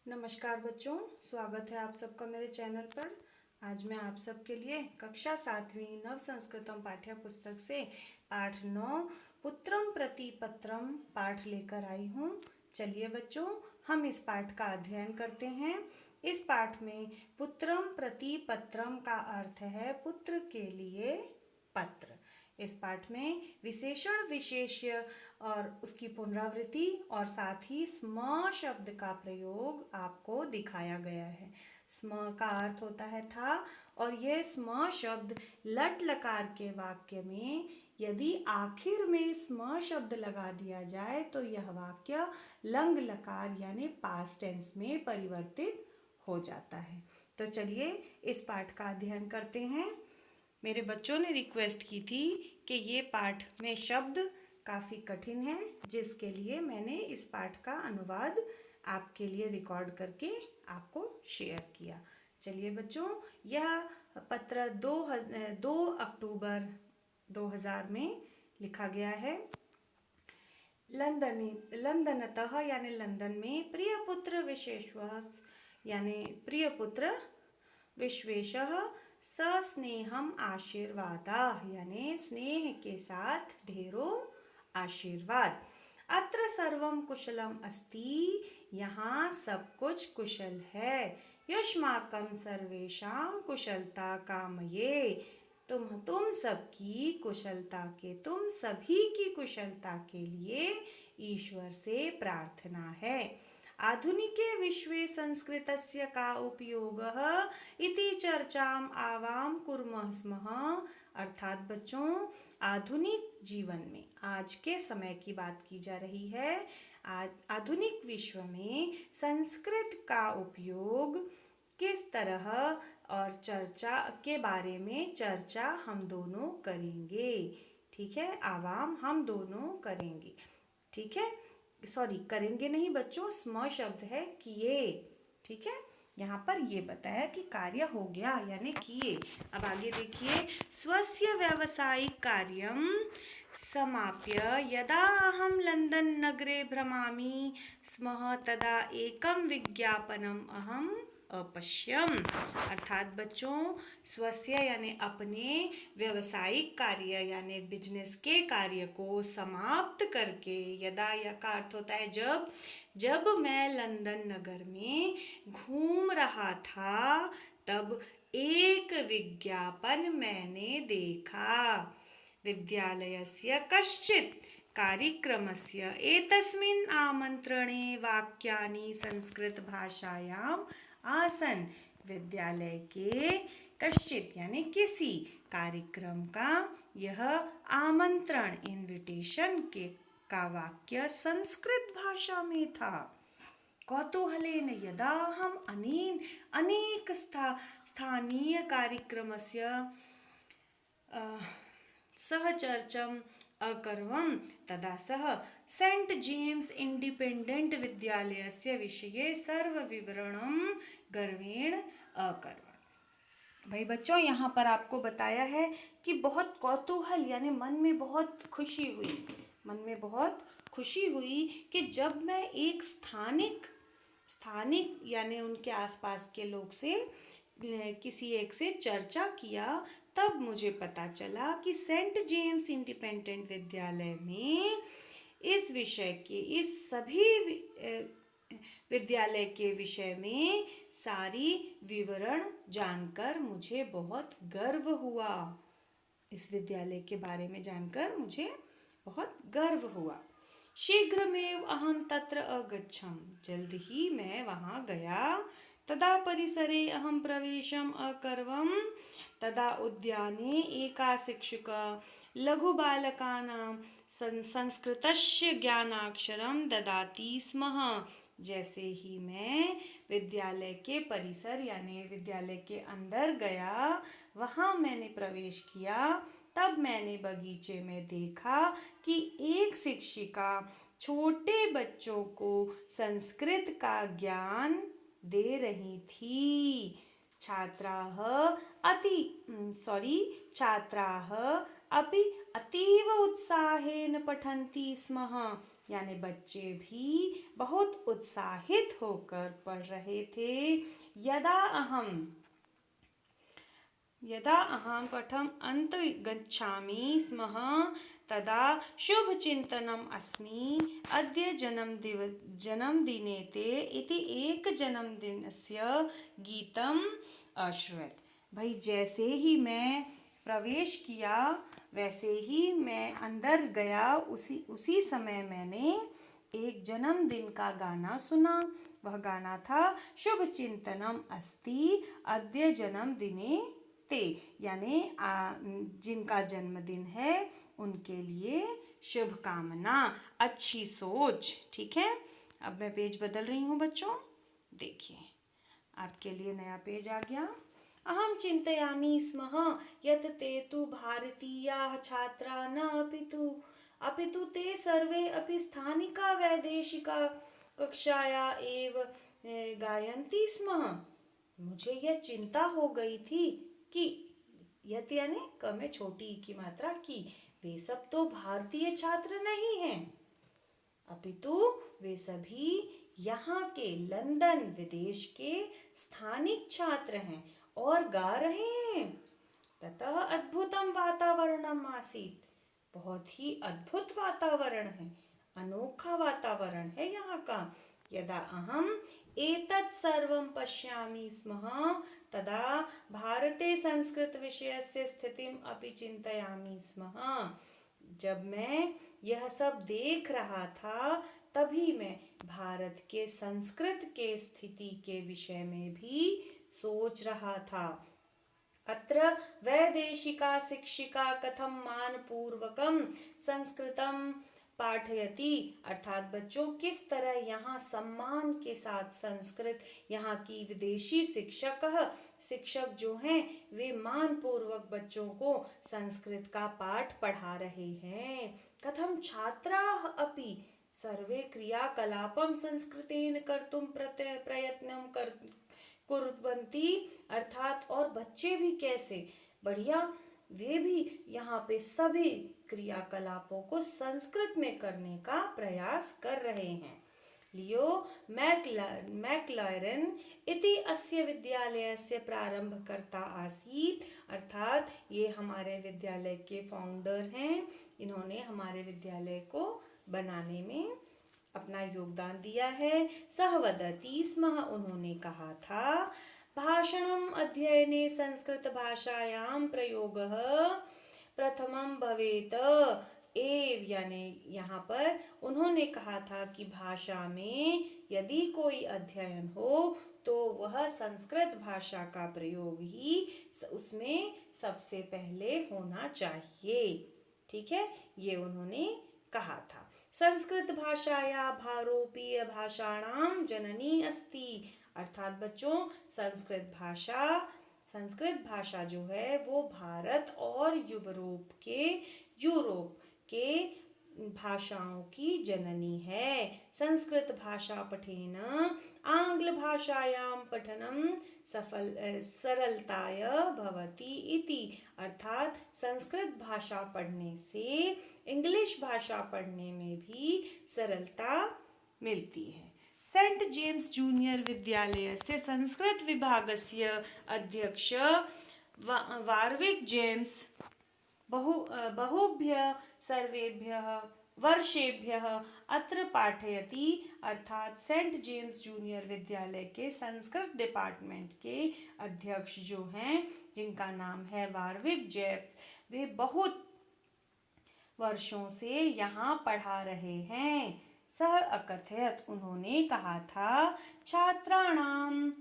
नमस्कार बच्चों, स्वागत है आप सबका मेरे चैनल पर। आज मैं आप सबके लिए कक्षा 7वीं नव संस्कृतम पाठ्य पुस्तक से पाठ 9 पुत्रम प्रति पत्रम पाठ लेकर आई हूँ। चलिए बच्चों, हम इस पाठ का अध्ययन करते हैं। इस पाठ में पुत्रम प्रति पत्रम का अर्थ है पुत्र के लिए पत्र। इस पाठ में विशेषण विशेष्य और उसकी पुनरावृत्ति और साथ ही स्म शब्द का प्रयोग आपको दिखाया गया है। स्म का अर्थ होता है था, और यह स्म शब्द लट लकार के वाक्य में यदि आखिर में स्म शब्द लगा दिया जाए तो यह वाक्य लंग लकार यानी पास्ट टेंस में परिवर्तित हो जाता है। तो चलिए इस पाठ का अध्ययन करते हैं। मेरे बच्चों ने रिक्वेस्ट की थी कि ये पाठ में शब्द काफ़ी कठिन है, जिसके लिए मैंने इस पाठ का अनुवाद आपके लिए रिकॉर्ड करके आपको शेयर किया। चलिए बच्चों, यह पत्र 2 अक्टूबर 2000 में लिखा गया है। लंदनतः यानी लंदन में प्रिय पुत्र विश्वेश्वर यानी प्रिय पुत्र विश्वेशः सस्नेहम आशीर्वादाः यानी स्नेह के साथ ढेरों आशीर्वाद। अत्र सर्वम कुशलम अस्ति, यहाँ सब कुछ कुशल है। युष्माकं सर्वेषां कुशलता कामये, तुम सबकी कुशलता के तुम सभी की कुशलता के लिए ईश्वर से प्रार्थना है। आधुनिके विश्वे संस्कृतस्य का उपयोगः इति चर्चाम आवाम कुर्मः स्मः। अर्थात बच्चों, आधुनिक जीवन में आज के समय की बात की जा रही है। आधुनिक विश्व में संस्कृत का उपयोग किस तरह और चर्चा के बारे में चर्चा हम दोनों करेंगे। ठीक है, आवाम हम दोनों करेंगे। ठीक है, सॉरी करेंगे नहीं बच्चों, स्म शब्द है किए। ठीक है, यहाँ पर ये बताया कि कार्य हो गया यानी किए। अब आगे देखिए, स्वस्य व्यावसायिक कार्यम समाप्य यदा अहम लंदन नगरे भ्रमामि स्म तदा एकम विज्ञापनम अहम अपश्यम। अर्थात बच्चों, स्वस्य यानी अपने व्यावसायिक कार्य यानी बिजनेस के कार्य को समाप्त करके, यदा या का अर्थ होता है जब मैं लंदन नगर में घूम रहा था तब एक विज्ञापन मैंने देखा। विद्यालयस्य कश्चित् कार्यक्रमस्य एतस्मिन् आमन्त्रणे वाक्यानि संस्कृत भाषायाम् आसन। विद्यालय के कश्चित यानी किसी कार्यक्रम का यह आमंत्रण इनविटेशन के का वाक्य संस्कृत भाषा में था। कौतूहलेन यदा हम अनेक स्थानीय कार्यक्रमस्य सहचर्चम अकर्वं तदा सः सेंट जेम्स इंडिपेंडेंट विद्यालयस्य विषये सर्वविवरणं गर्वेण अकर्वम्। भाई बच्चों, यहाँ पर आपको बताया है कि बहुत कौतूहल यानी मन में बहुत खुशी हुई कि जब मैं एक स्थानिक यानी उनके आसपास के लोग से किसी एक से चर्चा किया, तब मुझे पता चला कि सेंट जेम्स इंडिपेंडेंट विद्यालय में इस विषय के इस सभी विद्यालय के विषय में सारी विवरण जानकर मुझे बहुत गर्व हुआ। इस विद्यालय के बारे में जानकर मुझे बहुत गर्व हुआ। शीघ्रमेव अहम तत्र अगच्छम, जल्द ही मैं वहाँ गया। तदा परिसरे अहम प्रवेशम अकर्वम, तदा उद्याने एका शिक्षिका लघुबालकानां संस्कृतस्य ज्ञानाक्षरं ददाति स्म। जैसे ही मैं विद्यालय के परिसर यानी विद्यालय के अंदर गया, वहाँ मैंने प्रवेश किया, तब मैंने बगीचे में देखा कि एक शिक्षिका छोटे बच्चों को संस्कृत का ज्ञान दे रही थी। छात्राः अपि अतीव उत्साहेन पठन्ति स्म। यानी बच्चे भी बहुत उत्साहित होकर पढ़ रहे थे। यदा अहं पठम् अन्त गच्छामि स्म तदा शुभचिन्तनम् अस्मि अद्य जन्मदिने ते इति एक जन्मदिनस्य गीतम् अश्रुत। भाई जैसे ही मैं प्रवेश किया वैसे ही मैं अंदर गया, उसी समय मैंने एक जन्मदिन का गाना सुना। वह गाना था शुभ चिंतनम अस्ति अद्य जन्मदिने ते, यानी जिनका जन्मदिन है उनके लिए शुभकामना, अच्छी सोच। ठीक है, अब मैं पेज बदल रही हूँ बच्चों, देखिए आपके लिए नया पेज आ गया। अहम चिंतयामि स्म यत् ते तु भारतीयाः छात्राः न अपितु ते सर्वे अपि स्थानिका वैदेशिका कक्षाया एव गायन्ति स्म। मुझे यह चिंता हो गई थी कि यत यानी क में छोटी की मात्रा की, वे सब तो भारतीय छात्र नहीं हैं, अपितु वे सभी यहाँ के लंदन विदेश के स्थानिक छात्र हैं और गा रहे हैं। ततः अद्भुतम वातावरणम आसीत्, बहुत ही अद्भुत वातावरण है, अनोखा वातावरण है यहाँ का। यदा अहम एतत् सर्वं पश्यामि स्म तदा भारते संस्कृत विषयस्य स्थितिम अपि चिंतयामि स्म। जब मैं यह सब देख रहा था तभी मैं भारत के संस्कृत के स्थिति के विषय में भी सोच रहा था। अत्र वैदेशिका शिक्षिका कथम मानपूर्वकम संस्कृतम पाठयति, अर्थात बच्चों किस तरह यहाँ सम्मान के साथ संस्कृत, यहाँ की विदेशी शिक्षक जो हैं वे मान पूर्वक बच्चों को संस्कृत का पाठ पढ़ा रहे हैं। कथम छात्राः अपि सर्वे क्रियाकलापं संस्कृतेन कर्तुं प्रयत्नं कुर्वन्ति, अर्थात और बच्चे भी कैसे बढ़िया, वे भी यहाँ पे सभी क्रियाकलापों को संस्कृत में करने का प्रयास कर रहे हैं। लियो मैक्लॉरेन इति अस्य विद्यालयस्य प्रारंभकर्ता आसीत्, अर्थात ये हमारे विद्यालय के फाउंडर हैं, इन्होंने हमारे विद्यालय को बनाने में अपना योगदान दिया है। सः वदति स्म, उन्होंने कहा था, भाषणम अध्ययने संस्कृत भाषायां प्रयोगः प्रथमं भवेत एव, यानी यहाँ पर उन्होंने कहा था कि भाषा में यदि कोई अध्ययन हो तो वह संस्कृत भाषा का प्रयोग ही उसमें सबसे पहले होना चाहिए। ठीक है, ये उन्होंने कहा था। संस्कृत भाषाया भारोपीय भाषाणाम जननी अस्ति, अर्थात बच्चों संस्कृत भाषा जो है वो भारत और यूरोप के भाषाओं की जननी है। संस्कृत भाषा पठेन आंग्ल भाषायां पठनम सरलताय भवति इति, अर्थात संस्कृत भाषा पढ़ने से इंग्लिश भाषा पढ़ने में भी सरलता मिलती है। सेंट जेम्स जूनियर विद्यालयस्य संस्कृत विभागस्य अध्यक्ष वार्विक जेम्स बहुभ्यः सर्वेभ्यः वर्षेभ्यः अत्र पाठयति, अर्थात सेंट जेम्स जूनियर विद्यालय के संस्कृत डिपार्टमेंट के अध्यक्ष जो हैं, जिनका नाम है वार्विक जेम्स, वे बहुत वर्षों से यहाँ पढ़ा रहे हैं। सः अकथयत्, उन्होंने कहा था, छात्राणां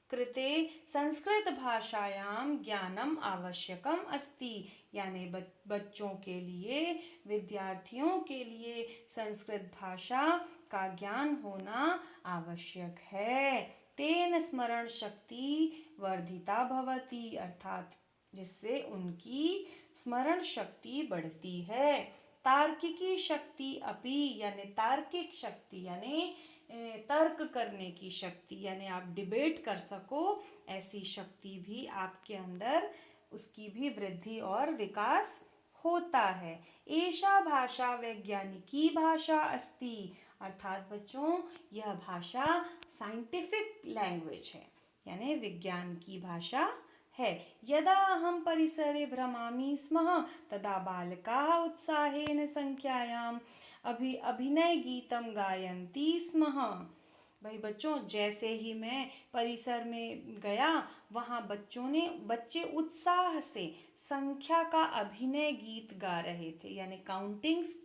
कृते संस्कृत भाषायां ज्ञानम आवश्यकम अस्ति, यानी बच्चों के लिए, विद्यार्थियों के लिए संस्कृत भाषा का ज्ञान होना आवश्यक है। तेन स्मरण शक्ति वर्धिता भवति, अर्थात जिससे उनकी स्मरण शक्ति बढ़ती है। तार्किकी शक्ति अपि, यानी तार्किक शक्ति यानी तर्क करने की शक्ति, यानी आप डिबेट कर सको, ऐसी शक्ति भी आपके अंदर उसकी भी वृद्धि और विकास होता है। एषा भाषा वैज्ञानिकी भाषा अस्ति, अर्थात बच्चों यह भाषा साइंटिफिक लैंग्वेज है, यानी विज्ञान की भाषा है। यदा अहं परिसरे भ्रमामि स्म तदा बालकाः उत्साहेन संख्यायाम् अभिनयगीतं गायन्ति स्म। भाई बच्चों, जैसे ही मैं परिसर में गया वहाँ बच्चे उत्साह से संख्या का अभिनय गीत गा रहे थे, यानी काउंटिंग्स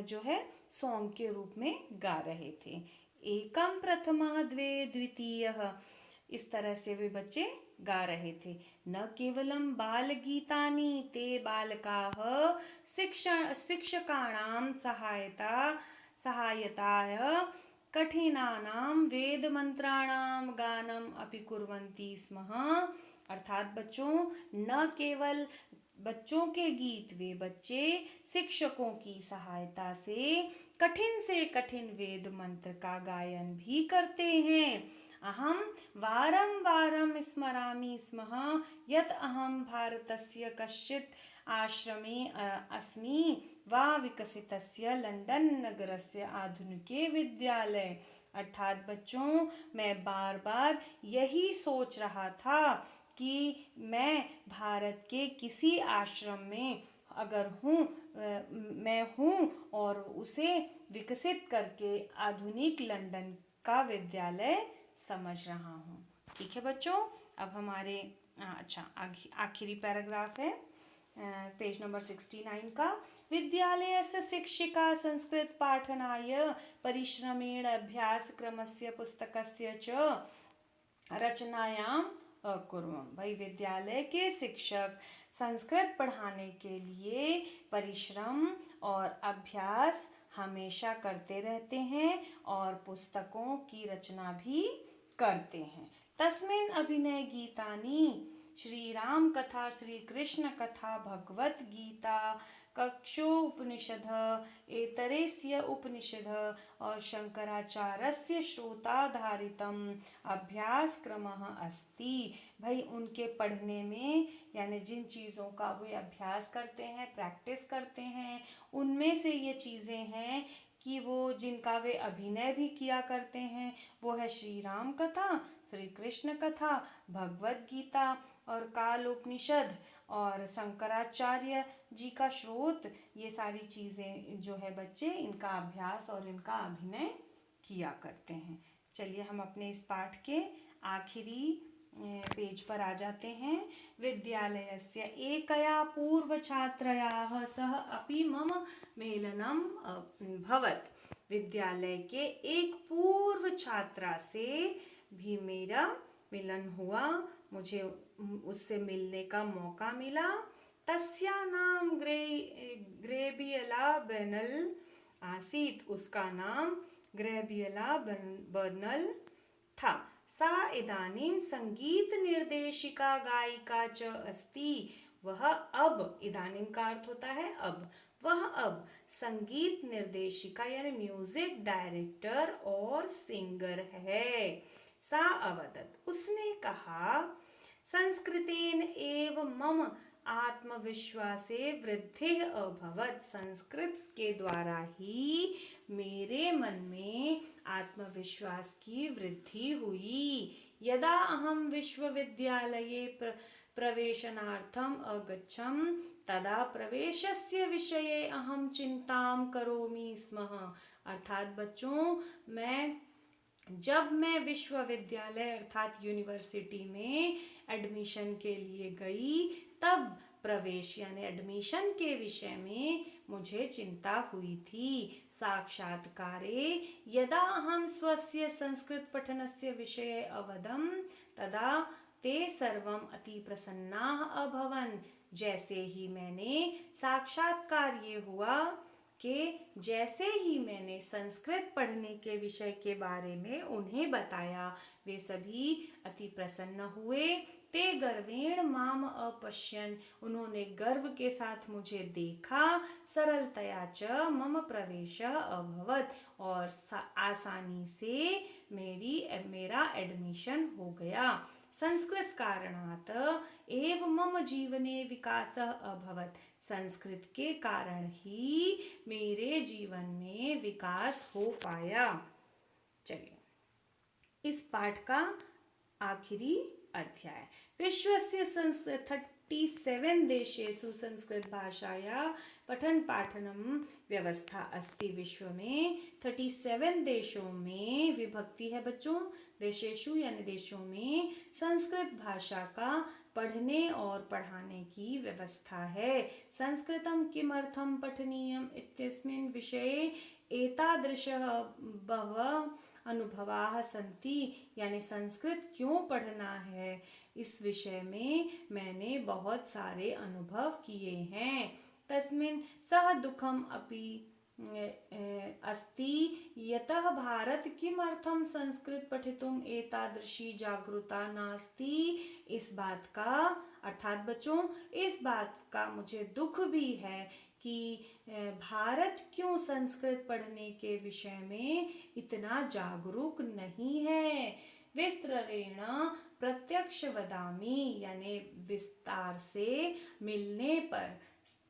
जो है सॉन्ग के रूप में गा रहे थे। एकम प्रथमः द्वे द्वितीयः, इस तरह से वे बच्चे गा रहे थे। न केवलं बालगीतानि ते बालकाः शिक्षकाणां सहायताय कठिनानां वेदमंत्राणां गानम अपि कुर्वन्ति स्म। अर्थात बच्चों, न केवल बच्चों के गीत, वे बच्चे शिक्षकों की सहायता से कठिन वेद मंत्र का गायन भी करते हैं। अहम वारं वारं स्मरामि स्म यत् अहम भारतस्य कश्चित् आश्रमे अस्मि वा विकसितस्य लंदन नगरस्य आधुनिके विद्यालय। अर्थात बच्चों, मैं बार बार यही सोच रहा था कि मैं भारत के किसी आश्रम में अगर मैं हूँ और उसे विकसित करके आधुनिक लंदन का विद्यालय समझ रहा हूँ। ठीक है बच्चों, अब हमारे आखिरी पैराग्राफ है पेज नंबर 69 का। विद्यालयस्य शिक्षिका संस्कृत पाठनाय परिश्रमेण अभ्यासक्रमस्य पुस्तकस्य च रचनायाम् अकुर्वम्। भाई विद्यालय के शिक्षक संस्कृत पढ़ाने के लिए परिश्रम और अभ्यास हमेशा करते रहते हैं और पुस्तकों की रचना भी करते हैं। तस्मिन् अभिनय गीतानि श्री राम कथा, श्री कृष्ण कथा, भगवत गीता, कक्षोपनिषद, एतरेस्य उपनिषद और शंकराचार्यस्य श्रोताधारितम अभ्यासक्रमः अस्ति। भाई उनके पढ़ने में, यानी जिन चीज़ों का वे अभ्यास करते हैं, प्रैक्टिस करते हैं, उनमें से ये चीज़ें हैं कि वो जिनका वे अभिनय भी किया करते हैं, वो है श्री राम कथा, श्री कृष्ण कथा, भगवत गीता और कालोपनिषद और शंकराचार्य जी का स्रोत। ये सारी चीज़ें जो है बच्चे इनका अभ्यास और इनका अभिनय किया करते हैं। चलिए हम अपने इस पाठ के आखिरी पेज पर आ जाते हैं। विद्यालयस्य एकया पूर्व छात्रयाः सह अपि मम मेलनम भवत्। विद्यालय के एक पूर्व छात्रा से भी मेरा मिलन हुआ, मुझे उससे मिलने का मौका मिला। तस्या नाम ग्रेबियला बेर्नल आसीत, उसका नाम ग्रेबियला बेर्नल था। सा इदानीं संगीत निर्देशिका गायिका च अस्ति। वह अब, इदानीं का अर्थ होता है अब, वह अब संगीत निर्देशिका यानी म्यूजिक डायरेक्टर और सिंगर है। सा अवदत्, उसने कहा, संस्कृतेन एव मम आत्मविश्वासे वृद्धि अभवत्। संस्कृत के द्वारा ही मेरे मन में आत्मविश्वास की वृद्धि हुई। यदा अहम विश्वविद्यालये प्रवेशनार्थम अगच्छम तदा प्रवेशस्य विषये अहम चिंतां करोमि स्म। अर्थात बच्चों, जब मैं विश्वविद्यालय अर्थात यूनिवर्सिटी में एडमिशन के लिए गई, तब प्रवेश यानी एडमिशन के विषय में मुझे चिंता हुई थी। साक्षात्कारे यदा अहं स्वस्य संस्कृत पठनस्य विषये अवदम् तदा ते सर्वम् अति प्रसन्नाः अभवन्। जैसे ही मैंने साक्षात्कार ये हुआ कि जैसे ही मैंने संस्कृत पढ़ने के विषय के बारे में उन्हें बताया, वे सभी अति प्रसन्न हुए। ते गर्वेण माम अपश्यन्, उन्होंने गर्व के साथ मुझे देखा, सरलतया च मम प्रवेशः अभवत्, और आसानी से मेरा एडमिशन हो गया। संस्कृत कारणात् एव मम जीवने विकासः अभवत्, संस्कृत के कारण ही मेरे जीवन में विकास हो पाया। चलिए इस पाठ का आखिरी अध्याय। विश्वस्य 37 देशेषु संस्कृत भाषाया पठन पाठनम व्यवस्था अस्ति। विश्व में 37 देशों में, विभक्ति है बच्चों, देशेषु यानी देशों में संस्कृत भाषा का पढ़ने और पढ़ाने की व्यवस्था है। संस्कृतं किमर्थं पठनीयम् इत्यस्मिन् विषये एतादृशः बहवः अनुभवाः सन्ति, यानी संस्कृत क्यों पढ़ना है, इस विषय में मैंने बहुत सारे अनुभव किए हैं। तस्मिन् सह दुःखम् अपि अस्ति यतः भारत किमर्थं संस्कृत पठितुम् एतादृशी जागरूकता नास्ति। इस बात का अर्थात बच्चों इस बात का मुझे दुख भी है कि भारत क्यों संस्कृत पढ़ने के विषय में इतना जागरूक नहीं है। विस्तरेण प्रत्यक्ष वदामि, यानी विस्तार से मिलने पर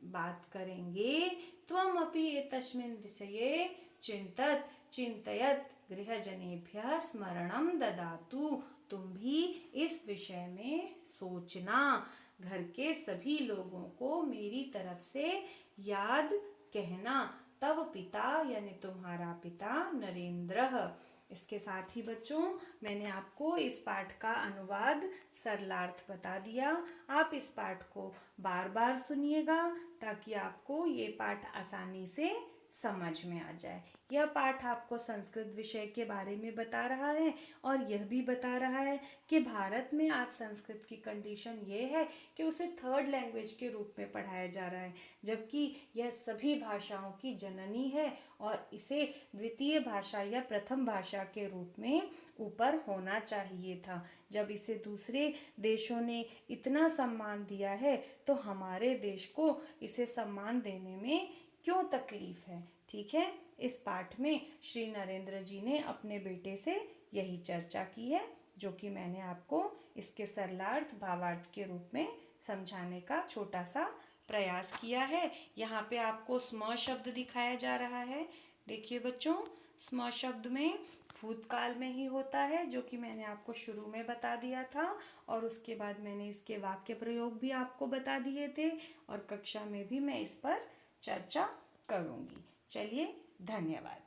बात करेंगे। त्वमपि एतस्मिन् विषये चिन्तयत् गृहजनेभ्यः स्मरणं ददातु, तुम भी इस विषय में सोचना, घर के सभी लोगों को मेरी तरफ से याद कहना। तव पिता यानी तुम्हारा पिता नरेंद्र। इसके साथ ही बच्चों मैंने आपको इस पाठ का अनुवाद सरलार्थ बता दिया। आप इस पाठ को बार बार सुनिएगा ताकि आपको ये पाठ आसानी से समझ में आ जाए। यह पाठ आपको संस्कृत विषय के बारे में बता रहा है और यह भी बता रहा है कि भारत में आज संस्कृत की कंडीशन ये है कि उसे थर्ड लैंग्वेज के रूप में पढ़ाया जा रहा है, जबकि यह सभी भाषाओं की जननी है और इसे द्वितीय भाषा या प्रथम भाषा के रूप में ऊपर होना चाहिए था। जब इसे दूसरे देशों ने इतना सम्मान दिया है तो हमारे देश को इसे सम्मान देने में क्यों तकलीफ है। ठीक है, इस पाठ में श्री नरेंद्र जी ने अपने बेटे से यही चर्चा की है, जो कि मैंने आपको इसके सरलार्थ भावार्थ के रूप में समझाने का छोटा सा प्रयास किया है। यहाँ पे आपको स्म शब्द दिखाया जा रहा है। देखिए बच्चों, स्म शब्द में भूतकाल में ही होता है, जो कि मैंने आपको शुरू में बता दिया था, और उसके बाद मैंने इसके वाक्य प्रयोग भी आपको बता दिए थे और कक्षा में भी मैं इस पर चर्चा करूँगी। चलिए, धन्यवाद।